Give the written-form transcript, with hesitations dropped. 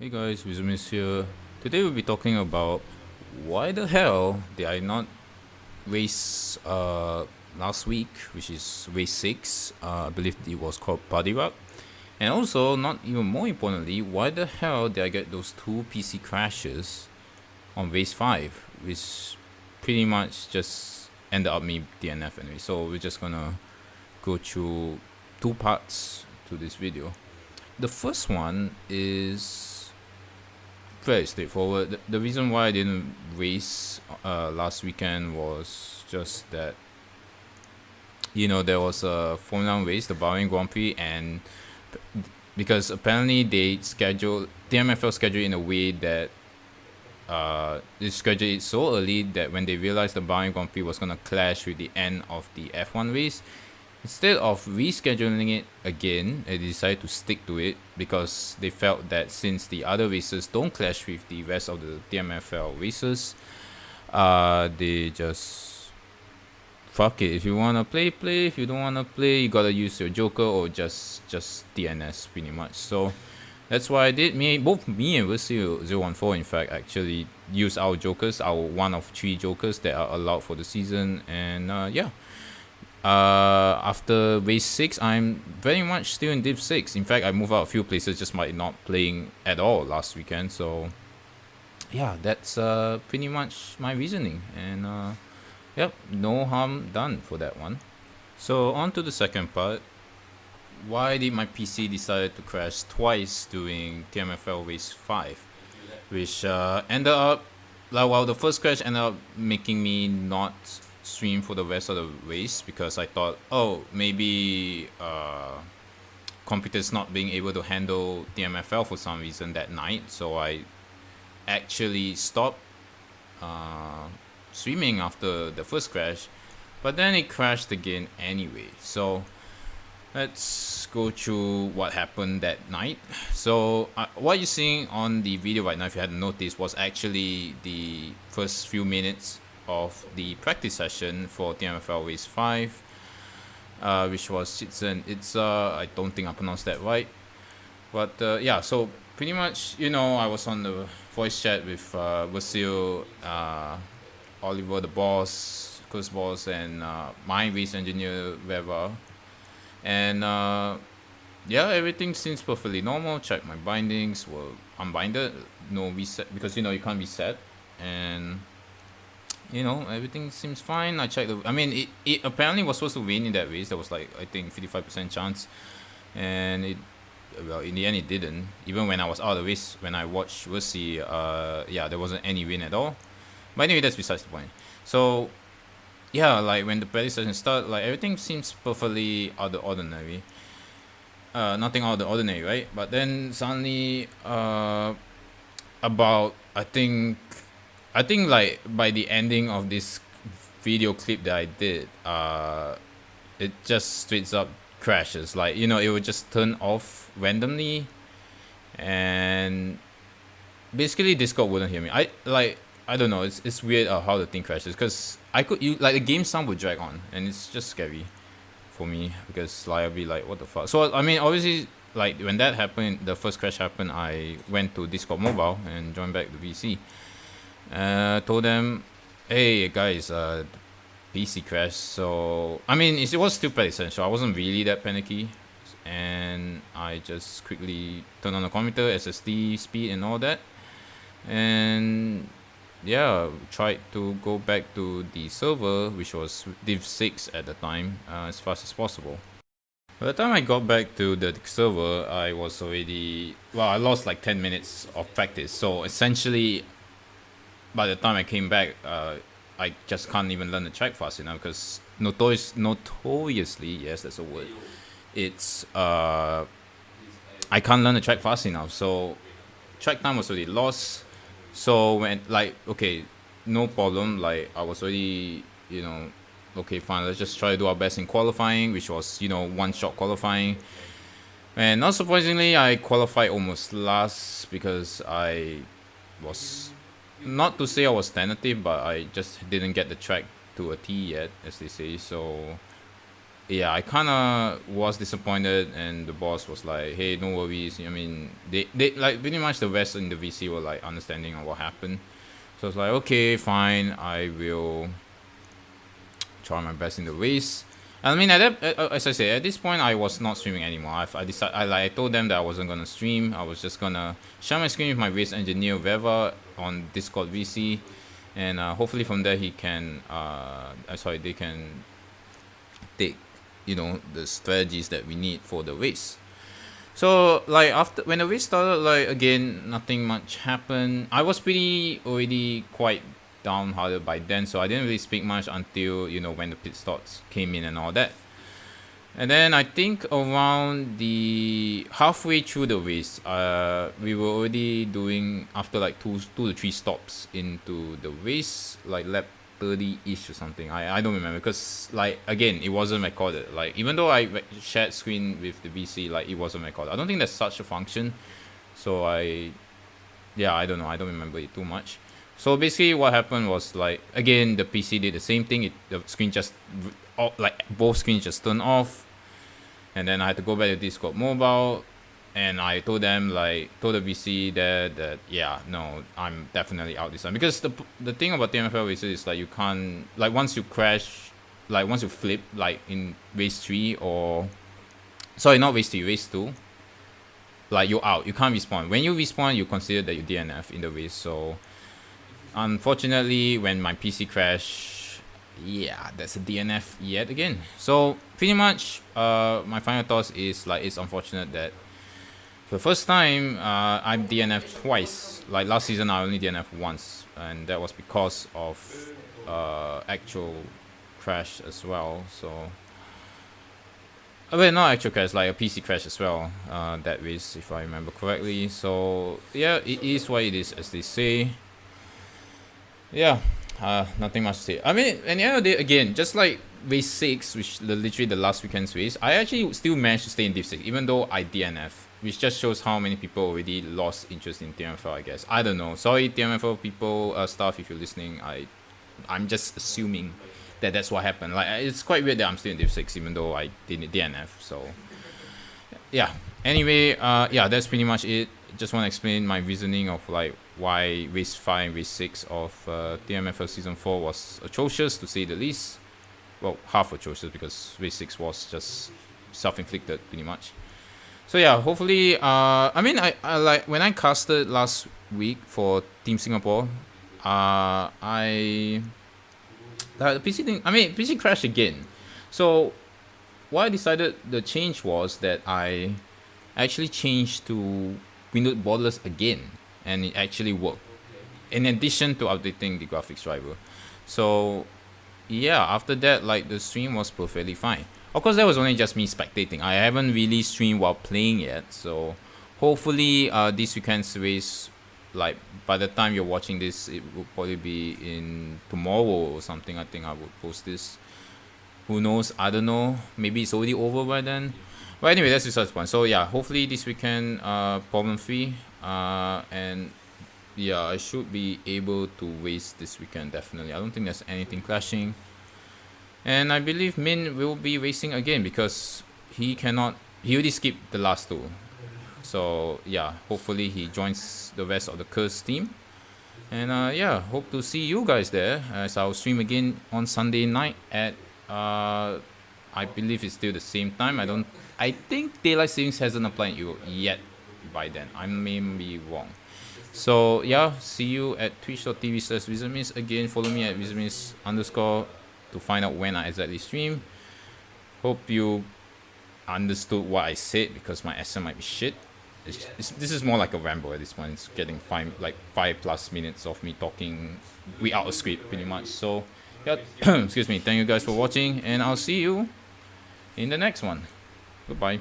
Hey guys, rizimist here. Today we'll be talking about why the hell did I not race last week, which is race 6. I believe it was called Party Rock. And also, not even more importantly, why the hell did I get those two PC crashes on race 5, which pretty much just ended up me DNF anyway. So we're just gonna go through two parts to this video. The first one is very straightforward. The reason why I didn't race last weekend was just that there was a Formula 1 race, the Bahrain Grand Prix, and because apparently they scheduled TMFL scheduled in a way that they scheduled it so early that when they realized the Bahrain Grand Prix was gonna clash with the end of the F1 race, instead of rescheduling it again, they decided to stick to it because they felt that since the other races don't clash with the rest of the TMFL races, they just fuck it. If you wanna play, play. If you don't wanna play, you gotta use your Joker or just DNS pretty much. So that's why I did. Both me and Versil014 in fact actually use our Jokers, our one of 3 Jokers that are allowed for the season, and yeah. After race 6, I'm very much still in Div 6. In fact, I moved out a few places just by not playing at all last weekend. So, yeah, that's pretty much my reasoning. And, yep, no harm done for that one. So, on to the second part. Why did my PC decide to crash twice during TMFL Race 5? Which ended up, well, the first crash ended up making me not stream for the rest of the race because I thought, oh, maybe computers not being able to handle TMFL for some reason that night, so I actually stopped streaming after the first crash, but then it crashed again anyway. So let's go through what happened that night. So what you're seeing on the video right now, if you hadn't noticed, was actually the first few minutes of the practice session for TMFL Race 5, which was Chitzen. It's I don't think I pronounced that right, but yeah. So pretty much, I was on the voice chat with Vasil, Oliver, the boss, Chris boss, and my race engineer Reva, and yeah, everything seems perfectly normal. Check my bindings were unbinded, no reset because you can't reset, and everything seems fine. I checked it apparently was supposed to win in that race. There was like, I think, 55% chance, and in the end it didn't. Even when I was out of the race, when I watched Versi, yeah, there wasn't any win at all. But anyway, that's besides the point. So yeah, like when the practice session started, like everything seems perfectly out of the ordinary. Nothing out of the ordinary, right? But then suddenly, about I think like by the ending of this video clip that I did, it just straight up crashes. Like it would just turn off randomly, and basically Discord wouldn't hear me. I don't know. It's weird how the thing crashes because the game sound would drag on, and it's just scary for me because like I'll be like, what the fuck. So obviously, like when that happened, the first crash happened, I went to Discord mobile and joined back the VC. Told them, hey guys, PC crashed. So it was still pretty essential. I wasn't really that panicky, and I just quickly turned on the computer, SSD speed and all that, and yeah, tried to go back to the server, which was Div 6 at the time, as fast as possible. By the time I got back to the server, I was already, I lost like 10 minutes of practice. So essentially, by the time I came back, I just can't even learn the track fast enough because notoriously, yes, that's a word. It's I can't learn the track fast enough. So track time was already lost. So when okay, no problem. Like I was already okay, fine. Let's just try to do our best in qualifying, which was one shot qualifying. And not surprisingly, I qualified almost last because I was, not to say I was tentative, but I just didn't get the track to a T yet, as they say. So yeah, I kind of was disappointed, and the boss was like, "Hey, no worries." I mean, they like pretty much the rest in the VC were like understanding of what happened. So I was like, okay, fine, I will try my best in the race. I mean, as I said, at this point, I was not streaming anymore. I decided, I told them that I wasn't gonna stream. I was just gonna share my screen with my race engineer Veva on Discord VC, and hopefully from there he can, sorry, they can take, the strategies that we need for the race. So like after when the race started, like again, nothing much happened. I was pretty already quite downhearted by then, so I didn't really speak much until when the pit stops came in and all that. And then I think around the halfway through the race, we were already doing after like two to three stops into the race, like lap 30-ish or something. I don't remember because like again it wasn't recorded. Like even though I shared screen with the VC, like it wasn't recorded. I don't think there's such a function. So I don't know. I don't remember it too much. So basically, what happened was like again the PC did the same thing. The screen just like both screens just turned off, and then I had to go back to Discord mobile, and I told them told the VC there that yeah, no, I'm definitely out this time because the thing about TMFL races is like you can't, like once you crash, like once you flip like in race 3 or sorry, not race 3, race 2, like you're out, you can't respawn. When you respawn, you consider that you DNF in the race. So unfortunately, when my PC crashed, yeah, that's a DNF yet again. So pretty much, my final thoughts is like it's unfortunate that for the first time, I'm DNF twice. Like last season, I only DNF once, and that was because of actual crash as well. So, well, not actual crash, like a PC crash as well. That race, if I remember correctly. So yeah, it is what it is, as they say. Yeah, nothing much to say. I mean, at the end of the day, again, just like race 6, which literally the last weekend's race, I actually still managed to stay in Div 6, even though I DNF, which just shows how many people already lost interest in TMFL, I guess. I don't know. Sorry, TMFL people, staff, if you're listening, I'm just assuming that that's what happened. Like, it's quite weird that I'm still in Div 6, even though I didn't DNF, so yeah. Anyway, yeah, that's pretty much it. Just want to explain my reasoning of like why race 5 and race 6 of TMFL season 4 was atrocious, to say the least. Well, half atrocious because race 6 was just self-inflicted pretty much. So yeah, hopefully, I mean, I like when I casted last week for Team Singapore, the PC thing, I mean, PC crashed again. So what I decided the change was that I actually changed to windowed borderless again, and it actually worked. In addition to updating the graphics driver, so yeah, after that, like the stream was perfectly fine. Of course, that was only just me spectating. I haven't really streamed while playing yet, so hopefully, this weekend's race, like by the time you're watching this, it will probably be in tomorrow or something. I think I would post this. Who knows? I don't know. Maybe it's already over by then. But anyway, that's besides the point. So yeah, hopefully this weekend, problem free. And yeah, I should be able to race this weekend definitely. I don't think there's anything clashing. And I believe Min will be racing again because he already skipped the last two. So yeah, hopefully he joins the rest of the Curse team. And yeah, hope to see you guys there as I'll stream again on Sunday night at I believe it's still the same time. I think daylight savings hasn't applied yet by then. I may be wrong. So yeah, see you at twitch.tv/rizimist. Again, follow me at rizimist_ to find out when I exactly stream. Hope you understood what I said because my accent might be shit. This is more like a ramble at this point. It's getting 5+ minutes of me talking without a script pretty much. So yeah, excuse me. Thank you guys for watching, and I'll see you in the next one. Goodbye.